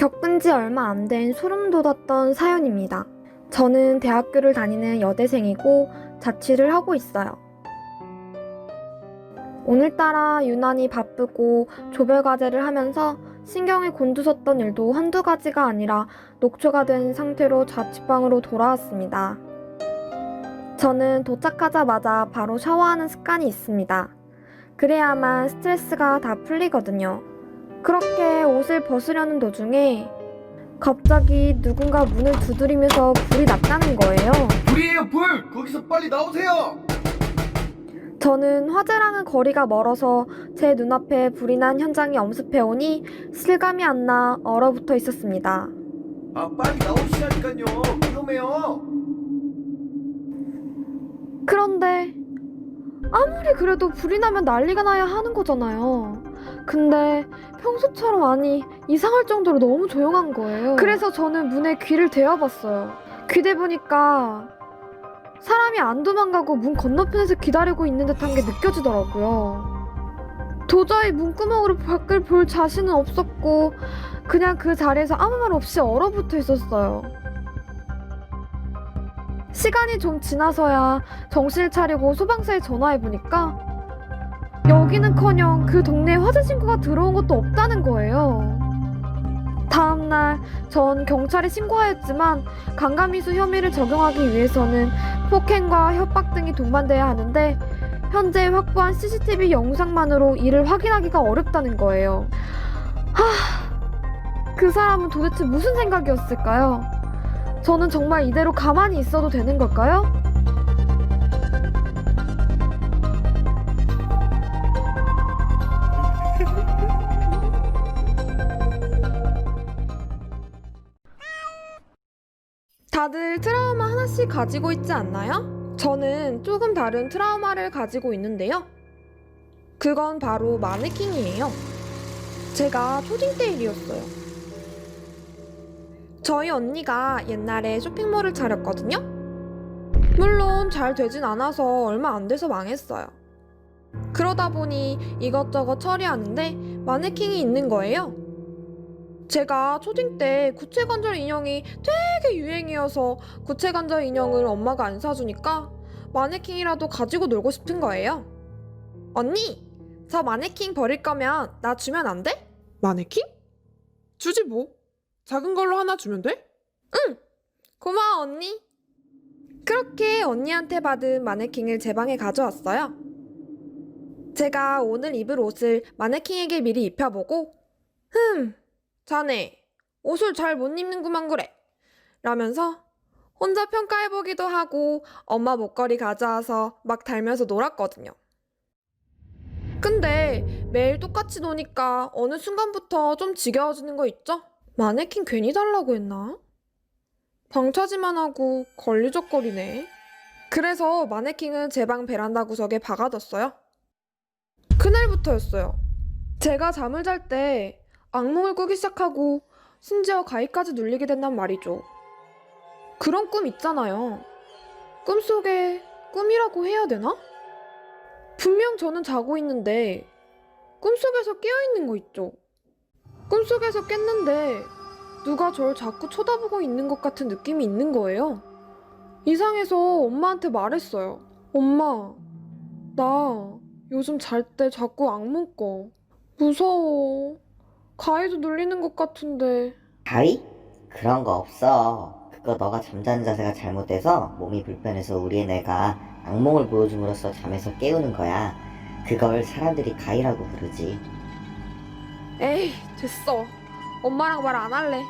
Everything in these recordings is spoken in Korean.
겪은 지 얼마 안 된 소름 돋았던 사연입니다. 저는 대학교를 다니는 여대생이고 자취를 하고 있어요. 오늘따라 유난히 바쁘고 조별과제를 하면서 신경이 곤두섰던 일도 한두 가지가 아니라 녹초가 된 상태로 자취방으로 돌아왔습니다. 저는 도착하자마자 바로 샤워하는 습관이 있습니다. 그래야만 스트레스가 다 풀리거든요. 그렇게 옷을 벗으려는 도중에 갑자기 누군가 문을 두드리면서 불이 났다는 거예요. 불이에요, 불! 거기서 빨리 나오세요! 저는 화재랑은 거리가 멀어서 제 눈앞에 불이 난 현장이 엄습해오니 실감이 안 나 얼어붙어 있었습니다. 아, 빨리 나오시라니까요. 위험해요. 그런데 아무리 그래도 불이 나면 난리가 나야 하는 거잖아요. 근데 평소처럼 아니 이상할 정도로 너무 조용한 거예요. 그래서 저는 문에 귀를 대어봤어요. 귀 대보니까 사람이 안 도망가고 문 건너편에서 기다리고 있는 듯한 게 느껴지더라고요. 도저히 문구멍으로 밖을 볼 자신은 없었고 그냥 그 자리에서 아무 말 없이 얼어붙어 있었어요. 시간이 좀 지나서야 정신을 차리고 소방서에 전화해보니까 여기는커녕 그 동네에 화재 신고가 들어온 것도 없다는 거예요. 다음날 전 경찰에 신고하였지만 강간미수 혐의를 적용하기 위해서는 폭행과 협박 등이 동반돼야 하는데 현재 확보한 CCTV 영상만으로 이를 확인하기가 어렵다는 거예요. 그 사람은 도대체 무슨 생각이었을까요? 저는 정말 이대로 가만히 있어도 되는 걸까요? 다들 트라우마 하나씩 가지고 있지 않나요? 저는 조금 다른 트라우마를 가지고 있는데요. 그건 바로 마네킹이에요. 제가 초딩 때 일이었어요. 저희 언니가 옛날에 쇼핑몰을 차렸거든요. 물론 잘 되진 않아서 얼마 안 돼서 망했어요. 그러다 보니 이것저것 처리하는데 마네킹이 있는 거예요. 제가 초딩 때 구체관절 인형이 되게 유행이어서 구체관절 인형을 엄마가 안 사주니까 마네킹이라도 가지고 놀고 싶은 거예요. 언니, 저 마네킹 버릴 거면 나 주면 안 돼? 마네킹? 주지 뭐. 작은 걸로 하나 주면 돼? 응! 고마워 언니. 그렇게 언니한테 받은 마네킹을 제 방에 가져왔어요. 제가 오늘 입을 옷을 마네킹에게 미리 입혀보고 자네 옷을 잘 못 입는구만 그래 라면서 혼자 평가해보기도 하고 엄마 목걸이 가져와서 막 달면서 놀았거든요. 근데 매일 똑같이 노니까 어느 순간부터 좀 지겨워지는 거 있죠? 마네킹 괜히 달라고 했나? 방차지만 하고 걸리적거리네. 그래서 마네킹은 제 방 베란다 구석에 박아뒀어요. 그날부터였어요. 제가 잠을 잘 때 악몽을 꾸기 시작하고 심지어 가위까지 눌리게 된단 말이죠. 그런 꿈 있잖아요. 꿈속에 꿈이라고 해야 되나? 분명 저는 자고 있는데 꿈속에서 깨어있는 거 있죠. 꿈속에서 깼는데 누가 저를 자꾸 쳐다보고 있는 것 같은 느낌이 있는 거예요. 이상해서 엄마한테 말했어요. 엄마, 나 요즘 잘 때 자꾸 악몽 꿔. 무서워. 가위도 눌리는 것 같은데. 가위? 그런 거 없어. 그거 너가 잠자는 자세가 잘못돼서 몸이 불편해서 우리 애네가 악몽을 보여줌으로써 잠에서 깨우는 거야. 그걸 사람들이 가위라고 부르지. 에이, 됐어. 엄마랑 말 안 할래.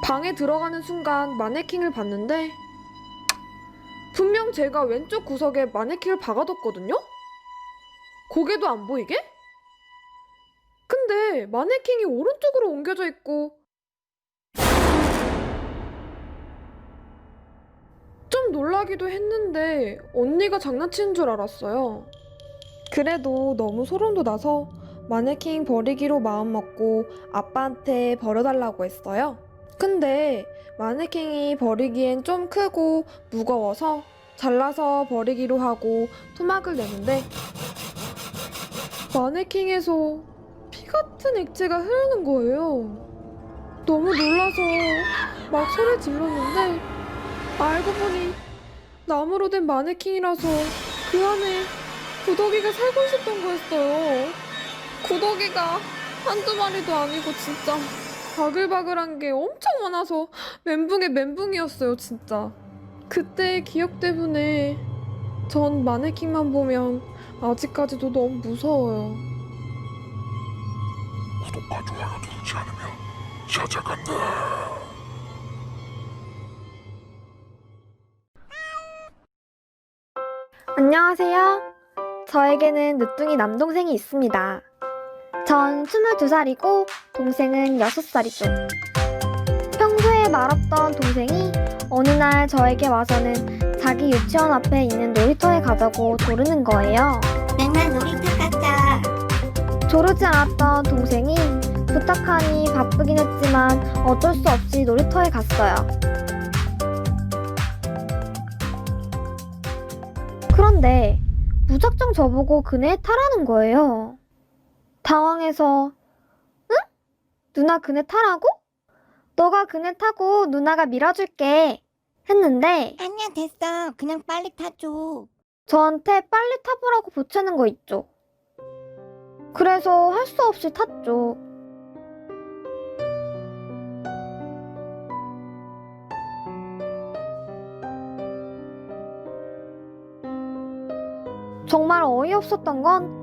방에 들어가는 순간 마네킹을 봤는데 분명 제가 왼쪽 구석에 마네킹을 박아뒀거든요? 고개도 안 보이게? 근데 마네킹이 오른쪽으로 옮겨져 있고 좀 놀라기도 했는데 언니가 장난치는 줄 알았어요. 그래도 너무 소름 돋아서 마네킹 버리기로 마음먹고 아빠한테 버려달라고 했어요. 근데 마네킹이 버리기엔 좀 크고 무거워서 잘라서 버리기로 하고 토막을 내는데 마네킹에서 피 같은 액체가 흐르는 거예요. 너무 놀라서 막 소리 질렀는데 알고 보니 나무로 된 마네킹이라서 그 안에 구더기가 살고 있었던 거였어요. 구더기가 한두 마리도 아니고 진짜 바글바글한 게 엄청 많아서 멘붕에 멘붕이었어요, 진짜. 그때의 기억 때문에 전 마네킹만 보면 아직까지도 너무 무서워요. 구독과 좋아요 누르지 않으면 찾아간다. 안녕하세요. 저에게는 늦둥이 남동생이 있습니다. 전 22살이고 동생은 6살이죠. 평소에 말없던 동생이 어느 날 저에게 와서는 자기 유치원 앞에 있는 놀이터에 가자고 조르는 거예요. 맨날 놀이터 가자. 조르지 않았던 동생이 부탁하니 바쁘긴 했지만 어쩔 수 없이 놀이터에 갔어요. 그런데 무작정 저보고 그네에 타라는 거예요. 당황해서 응? 누나 그네 타라고? 너가 그네 타고 누나가 밀어줄게 했는데 아니야, 됐어. 그냥 빨리 타줘. 저한테 빨리 타보라고 보채는 거 있죠. 그래서 할 수 없이 탔죠. 정말 어이없었던 건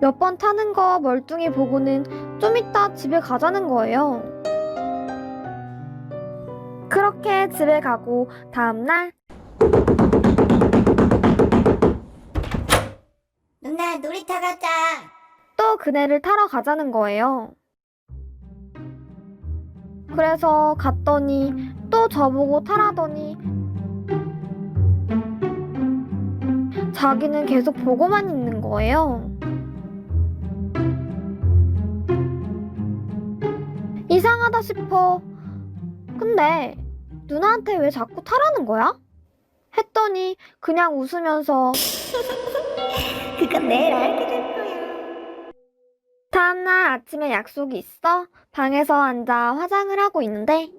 몇 번 타는 거 멀뚱히 보고는 좀 이따 집에 가자는 거예요. 그렇게 집에 가고 다음날 누나, 놀이터 가자. 또 그네를 타러 가자는 거예요. 그래서 갔더니 또 저보고 타라더니 자기는 계속 보고만 있는 거예요. 이상하다 싶어. 근데 누나한테 왜 자꾸 타라는 거야? 했더니 그냥 웃으면서 그건 내일 알게 될 거야. 다음날 아침에 약속이 있어 방에서 앉아 화장을 하고 있는데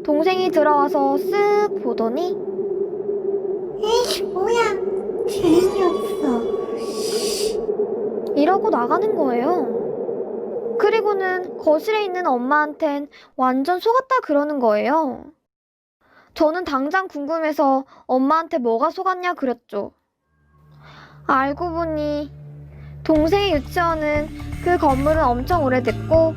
동생이 들어와서 쓱 보더니 에이, 뭐야. 재미없어. 이러고 나가는 거예요. 그리고는 거실에 있는 엄마한텐 완전 속았다 그러는 거예요. 저는 당장 궁금해서 엄마한테 뭐가 속았냐 그랬죠. 알고 보니 동생의 유치원은 그 건물은 엄청 오래됐고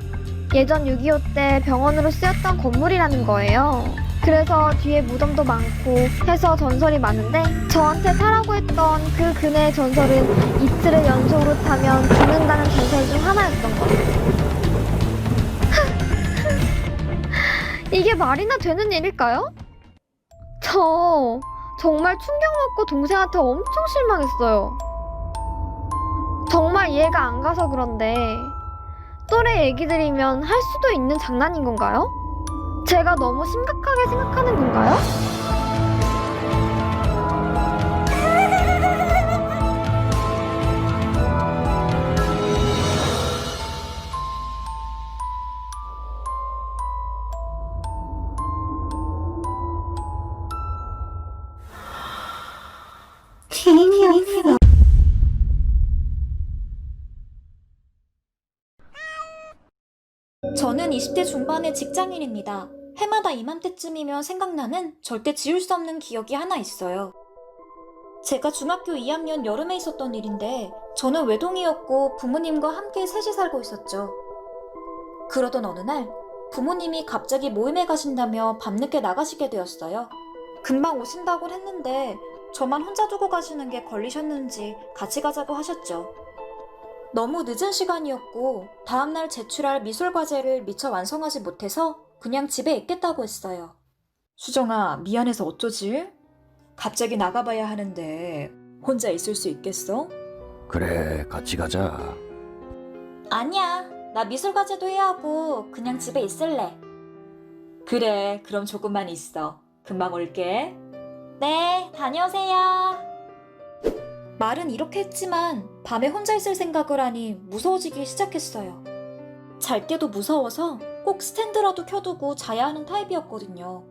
예전 6.25 때 병원으로 쓰였던 건물이라는 거예요. 그래서 뒤에 무덤도 많고 해서 전설이 많은데 저한테 타라고 했던 그 그네의 전설은 이틀을 연속으로 타면 죽는다는 전설 중 하나였던 거예요. 이게 말이나 되는 일일까요? 저 정말 충격 먹고 동생한테 엄청 실망했어요. 정말 이해가 안 가서 그런데 또래 애기들이면 할 수도 있는 장난인 건가요? 제가 너무 심각하게 생각하는 건가요? 재미없어. 저는 20대 중반의 직장인입니다. 해마다 이맘때쯤이면 생각나는 절대 지울 수 없는 기억이 하나 있어요. 제가 중학교 2학년 여름에 있었던 일인데 저는 외동이었고 부모님과 함께 셋이 살고 있었죠. 그러던 어느 날 부모님이 갑자기 모임에 가신다며 밤늦게 나가시게 되었어요. 금방 오신다곤 했는데 저만 혼자 두고 가시는 게 걸리셨는지 같이 가자고 하셨죠. 너무 늦은 시간이었고 다음날 제출할 미술 과제를 미처 완성하지 못해서 그냥 집에 있겠다고 했어요. 수정아, 미안해서 어쩌지? 갑자기 나가봐야 하는데 혼자 있을 수 있겠어? 그래, 같이 가자. 아니야, 나 미술 과제도 해야 하고 그냥 집에 있을래. 그래, 그럼 조금만 있어. 금방 올게. 네, 다녀오세요. 말은 이렇게 했지만 밤에 혼자 있을 생각을 하니 무서워지기 시작했어요. 잘 때도 무서워서 꼭 스탠드라도 켜두고 자야 하는 타입이었거든요.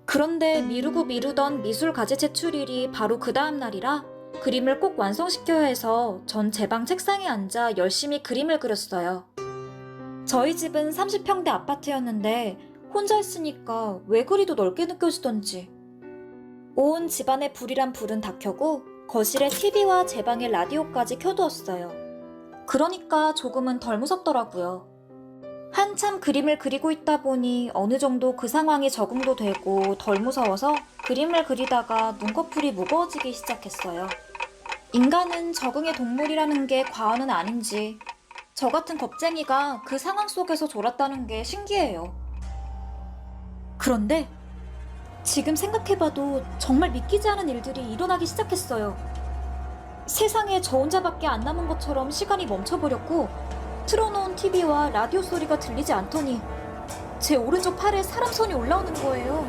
그런데 미루고 미루던 미술 과제 제출일이 바로 그 다음 날이라 그림을 꼭 완성시켜야 해서 전 제 방 책상에 앉아 열심히 그림을 그렸어요. 저희 집은 30평대 아파트였는데 혼자 있으니까 왜 그리도 넓게 느껴지던지. 온 집안에 불이란 불은 다 켜고 거실에 TV와 제 방에 라디오까지 켜두었어요. 그러니까 조금은 덜 무섭더라고요. 한참 그림을 그리고 있다 보니 어느 정도 그 상황에 적응도 되고 덜 무서워서 그림을 그리다가 눈꺼풀이 무거워지기 시작했어요. 인간은 적응의 동물이라는 게 과언은 아닌지 저 같은 겁쟁이가 그 상황 속에서 졸았다는 게 신기해요. 그런데 지금 생각해봐도 정말 믿기지 않은 일들이 일어나기 시작했어요. 세상에 저 혼자밖에 안 남은 것처럼 시간이 멈춰버렸고 틀어놓은 TV와 라디오 소리가 들리지 않더니 제 오른쪽 팔에 사람 손이 올라오는 거예요.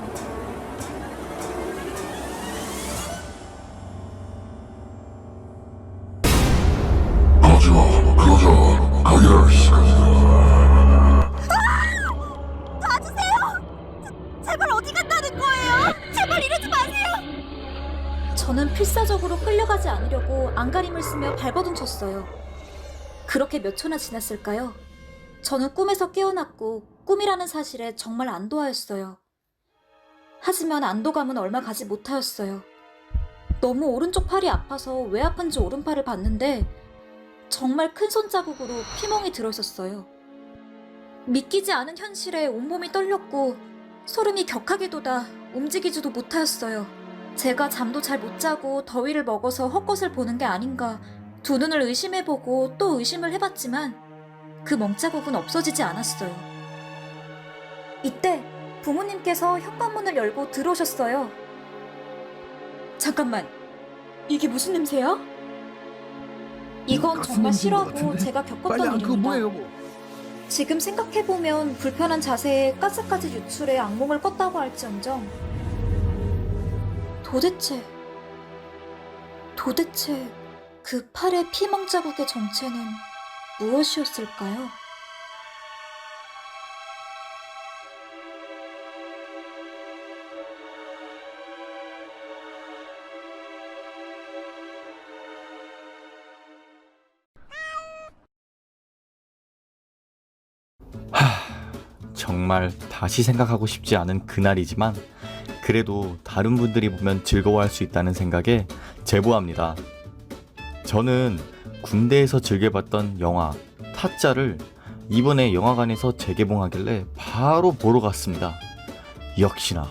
가지마, 그러자 가게할 시간이다. 제발 어디 간다는 거예요? 제발 이러지 마세요. 저는 필사적으로 끌려가지 않으려고 안간힘을 쓰며 발버둥 쳤어요. 그렇게 몇 초나 지났을까요? 저는 꿈에서 깨어났고 꿈이라는 사실에 정말 안도하였어요. 하지만 안도감은 얼마 가지 못하였어요. 너무 오른쪽 팔이 아파서 왜 아픈지 오른팔을 봤는데 정말 큰 손자국으로 피멍이 들어있었어요. 믿기지 않은 현실에 온몸이 떨렸고 소름이 격하게 돋아 움직이지도 못하였어요. 제가 잠도 잘 못 자고 더위를 먹어서 헛것을 보는 게 아닌가 두 눈을 의심해보고 또 의심을 해봤지만 그 멍자국은 없어지지 않았어요. 이때 부모님께서 현관문을 열고 들어오셨어요. 잠깐만, 이게 무슨 냄새야? 이건 정말 싫어하고 제가 겪었던 일입니다. 지금 생각해보면 불편한 자세에 가스까지 유출해 악몽을 꿨다고 할지언정 도대체 그 팔의 피멍 자국의 정체는 무엇이었을까요? 정말 다시 생각하고 싶지 않은 그날이지만 그래도 다른 분들이 보면 즐거워할 수 있다는 생각에 제보합니다. 저는 군대에서 즐겨봤던 영화 타짜를 이번에 영화관에서 재개봉하길래 바로 보러 갔습니다. 역시나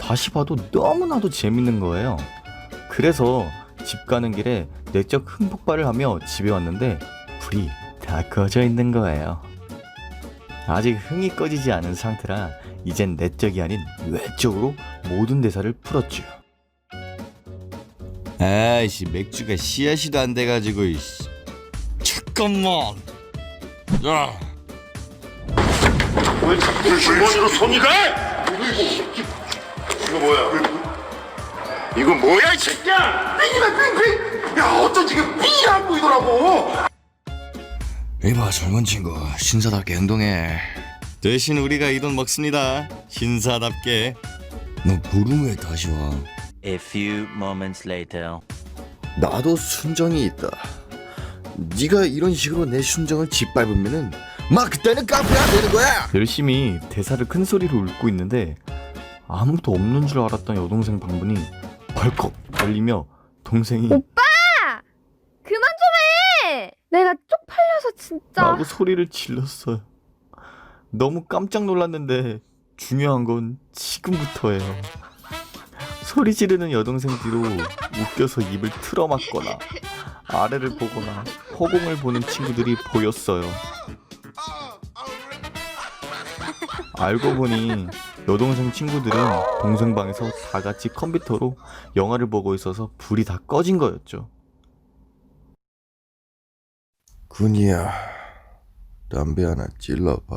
다시 봐도 너무나도 재밌는 거예요. 그래서 집 가는 길에 내적 흥폭발을 하며 집에 왔는데 불이 다 꺼져 있는 거예요. 아직 흥이 꺼지지 않은 상태라 이젠 내적이 아닌 외적으로 모든 대사를 풀었죠. 아이씨, 맥주가 씨앗이도 안 돼가지고 이씨. 잠깐만. 야, 왜 자꾸 주머니로 손이 가? 이거 뭐야? 이거 뭐야 이 새끼야? 삥이다 삥. 야 어쩐지 이게 삥이 안 보이더라고. 이봐 젊은 친구, 신사답게 행동해. 대신 우리가 이 돈 먹습니다. 신사답게. 너 부르면 왜 다시 와? A few moments later. 나도 순정이 있다. 네가 이런 식으로 내 순정을 짓밟으면은 막 그때는 깡패가 되는 거야. 열심히 대사를 큰 소리로 읽고 있는데 아무도 없는 줄 알았던 여동생 방문이 벌컥 열리며 동생이 오빠! 그만 좀 해! 내가 쪽팔려서 진짜. 라고 소리를 질렀어요. 너무 깜짝 놀랐는데 중요한 건 지금부터예요. 소리 지르는 여동생 뒤로 웃겨서 입을 틀어막거나 아래를 보거나 허공을 보는 친구들이 보였어요. 알고 보니 여동생 친구들은 동생 방에서 다 같이 컴퓨터로 영화를 보고 있어서 불이 다 꺼진 거였죠. 군이야, 담배 하나 찔러봐.